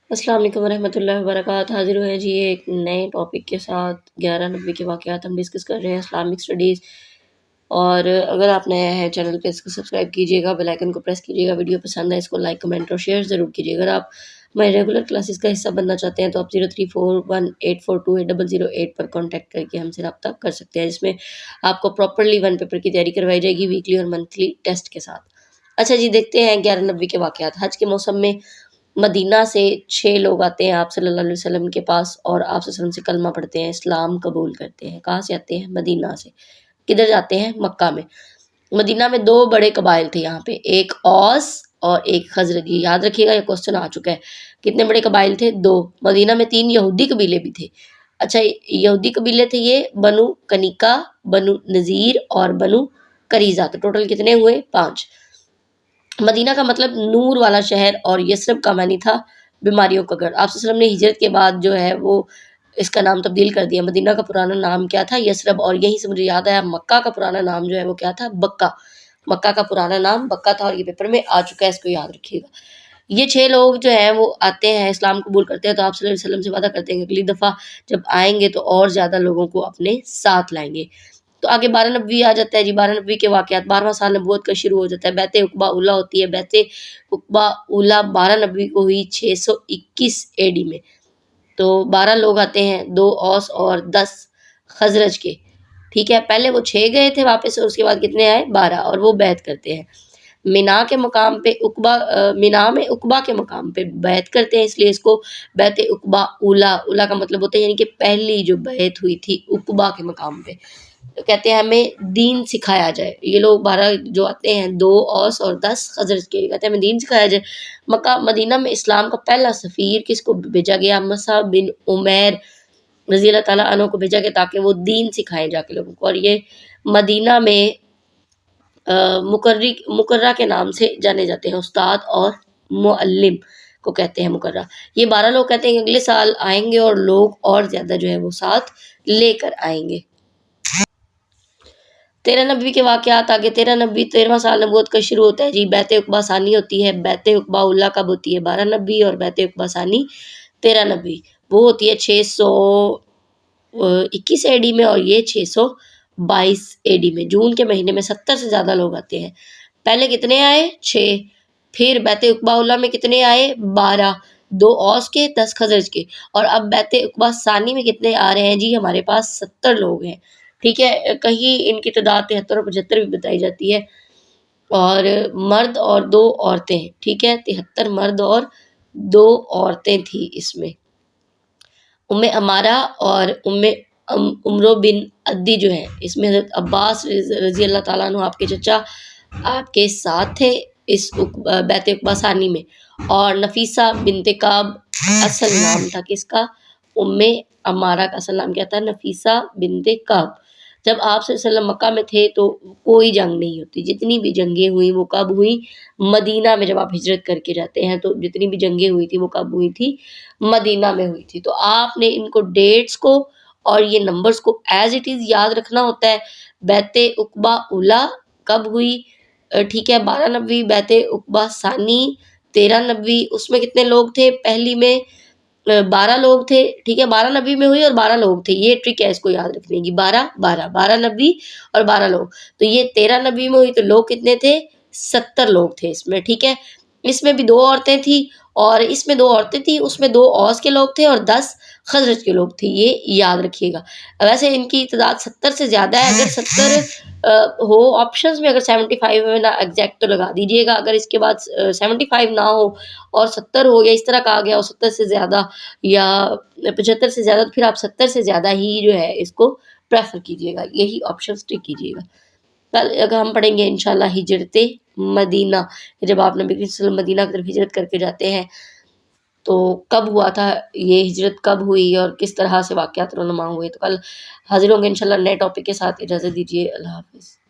السلام علیکم ورحمۃ اللہ وبرکاتہ، حاضر ہوئے جی ایک نئے ٹاپک کے ساتھ۔ 1190 کے واقعات ہم ڈسکس کر رہے ہیں، اسلامک اسٹڈیز۔ اور اگر آپ نیا ہے چینل پہ، اس کو سبسکرائب کیجیے گا، بیل آئکن کو پریس کیجیے گا، ویڈیو پسند ہے اس کو لائک کمنٹ اور شیئر ضرور کیجیے گا۔ اگر آپ ہمارے ریگولر کلاسز کا حصہ بننا چاہتے ہیں تو آپ 0341842800 پر کانٹیکٹ کر کے ہم سے رابطہ کر سکتے ہیں، جس میں آپ کو پراپرلی ون پیپر کی تیاری کروائی جائے گی، ویکلی اور منتھلی ٹیسٹ کے ساتھ۔ اچھا جی، دیکھتے ہیں 1190 کے واقعات۔ حج کے موسم میں مدینہ سے 6 لوگ آتے ہیں آپ صلی اللہ علیہ وسلم کے پاس، اور آپ صلی اللہ علیہ وسلم سے کلمہ پڑھتے ہیں، اسلام قبول کرتے ہیں۔ کہاں سے آتے ہیں؟ مدینہ سے۔ کدھر جاتے ہیں؟ مکہ میں۔ مدینہ میں 2 بڑے قبائل تھے یہاں پہ، ایک اوس اور ایک خزرج۔ یہ یاد رکھیے گا، یہ کوسچن آ چکا ہے۔ کتنے بڑے قبائل تھے؟ 2۔ مدینہ میں 3 یہودی قبیلے بھی تھے۔ اچھا، یہودی قبیلے تھے یہ بنو کنیکا، بنو نذیر اور بنو قریظہ۔ تو ٹوٹل کتنے ہوئے؟ 5۔ مدینہ کا مطلب نور والا شہر، اور یثرب کا معنی تھا بیماریوں کا گھر۔ آپ صلی اللہ علیہ وسلم نے ہجرت کے بعد جو ہے وہ اس کا نام تبدیل کر دیا۔ مدینہ کا پرانا نام کیا تھا؟ یثرب۔ اور یہیں سے مجھے یاد آیا، مکہ کا پرانا نام جو ہے وہ کیا تھا؟ بکہ۔ مکہ کا پرانا نام بکہ تھا، اور یہ پیپر میں آ چکا ہے، اس کو یاد رکھیے گا۔ یہ 6 لوگ جو ہیں وہ آتے ہیں، اسلام قبول کرتے ہیں، تو آپ صلی اللہ علیہ وسلم سے وعدہ کرتے ہیں کہ اگلی دفعہ جب آئیں گے تو اور زیادہ لوگوں کو اپنے ساتھ لائیں گے۔ تو آگے 1290 آ جاتا ہے جی۔ 1290 کے واقعات۔ 12واں سال نبوت کا شروع ہو جاتا ہے، بیعت عقبہ اولیٰ ہوتی ہے۔ بیعت عقبہ اولیٰ 1290 کو ہوئی 621 AD میں۔ تو 12 لوگ آتے ہیں، 2 اوس اور 10 خزرج کے، ٹھیک ہے۔ پہلے وہ 6 گئے تھے واپس، اور اس کے بعد کتنے آئے؟ 12، اور وہ بیعت کرتے ہیں مینا کے مقام پہ۔ مینا میں عقبہ کے مقام پہ بیعت کرتے ہیں، اس لیے اس کو بیعت عقبہ اولیٰ، اولیٰ کا مطلب ہوتا ہے یعنی کہ پہلی جو بیعت ہوئی تھی عقبہ کے مقام پہ۔ تو کہتے ہیں ہمیں دین سکھایا جائے۔ یہ لوگ 12 جو آتے ہیں، 2 اوس اور 10 خزرج کے، کہتے ہیں ہمیں دین سکھایا جائے۔ مکہ مدینہ میں اسلام کا پہلا سفیر کس کو بھیجا گیا؟ مصعب بن عمیر رضی اللہ تعالیٰ عنہ کو بھیجا گیا، تاکہ وہ دین سکھائیں جا کے لوگوں کو۔ اور یہ مدینہ میں مقرہ کے نام سے جانے جاتے ہیں، استاد اور معلم کو کہتے ہیں مقرہ۔ یہ 12 لوگ کہتے ہیں کہ اگلے سال آئیں گے، اور لوگ اور زیادہ جو ہے وہ ساتھ لے کر آئیں گے۔ 1390 کے واقعات آگے۔ 13واں سال نبوت کا شروع ہوتا ہے جی۔ بیعت عقبہ ثانی ہوتی ہے۔ بیعت عقبہ اولیٰ کب ہوتی ہے؟ 1290، اور بیعت عقبہ ثانی 1390 وہ ہوتی ہے 621 AD میں، اور یہ 622 AD میں۔ جون کے مہینے میں 70 سے زیادہ لوگ آتے ہیں۔ پہلے کتنے آئے؟ 6۔ پھر بیعت عقبہ اولیٰ میں کتنے آئے؟ 12، 2 اوس کے، 10 خزرج کے۔ اور اب بیعت عقبہ ثانی میں کتنے آ رہے ہیں جی؟ ہمارے پاس 70 لوگ ہیں، ٹھیک ہے۔ کہیں ان کی تعداد 73 اور 75 بھی بتائی جاتی ہے، اور مرد اور 2 عورتیں، ٹھیک ہے۔ 73 مرد اور 2 عورتیں تھیں اس میں۔ ام امارہ اور عمرو بن عدی جو ہیں، اس میں حضرت عباس رضی اللہ تعالیٰ عنہ آپ کے چچا آپ کے ساتھ تھے اس بیعت عقبہ ثانی میں۔ اور نفیسہ بنت کعب اصل نام تھا کس کا؟ ام امارہ کا اصل نام کیا تھا؟ نفیسہ بنت کعب۔ جب آپ صلی اللہ علیہ وسلم مکہ میں تھے تو کوئی جنگ نہیں ہوتی، جتنی بھی جنگیں ہوئیں وہ کب ہوئیں؟ مدینہ میں۔ جب آپ ہجرت کر کے جاتے ہیں تو جتنی بھی جنگیں ہوئی تھی وہ کب ہوئی تھی؟ مدینہ میں ہوئی تھی۔ تو آپ نے ان کو ڈیٹس کو اور یہ نمبرز کو ایز اٹ از یاد رکھنا ہوتا ہے۔ بیعت عقبہ اولیٰ کب ہوئی؟ ٹھیک ہے، 1290۔ بیعت عقبہ ثانی 1390، اس میں کتنے لوگ تھے؟ پہلی میں 12 لوگ تھے، ٹھیک ہے۔ 1290 میں ہوئی اور 12 لوگ تھے، یہ ٹرک ہے اس کو یاد رکھنے کی۔ 1290 اور 12 لوگ۔ تو یہ 1390 میں ہوئی تو لوگ کتنے تھے؟ 70 لوگ تھے اس میں، ٹھیک ہے۔ اس میں بھی 2 عورتیں تھیں، اور اس میں 2 عورتیں تھیں، اس میں 2 اوس کے لوگ تھے اور 10 خزرج کے لوگ تھے، یہ یاد رکھیے گا۔ ویسے ان کی تعداد 70 سے زیادہ ہے۔ اگر 70 ہو آپشنز میں، اگر 75 میں نہ ایگزیکٹ تو لگا دیجیے گا، اگر اس کے بعد 75 نہ ہو اور 70 ہو، یا اس طرح کہا گیا ہو 70 سے زیادہ یا 75 سے زیادہ، تو پھر آپ 70 سے زیادہ ہی جو ہے اس کو پریفر کیجیے گا، یہی آپشنز ٹک کیجیے گا۔ کل اگر ہم پڑھیں گے انشاءاللہ ہجرت مدینہ، جب آپ نبی کریم صلی اللہ علیہ وسلم مدینہ کی طرف ہجرت کر کے جاتے ہیں تو کب ہوا تھا، یہ ہجرت کب ہوئی اور کس طرح سے واقعات رونما ہوئے۔ تو کل حاضر ہوں گے انشاءاللہ نئے ٹاپک کے ساتھ۔ اجازت دیجیے، اللہ حافظ۔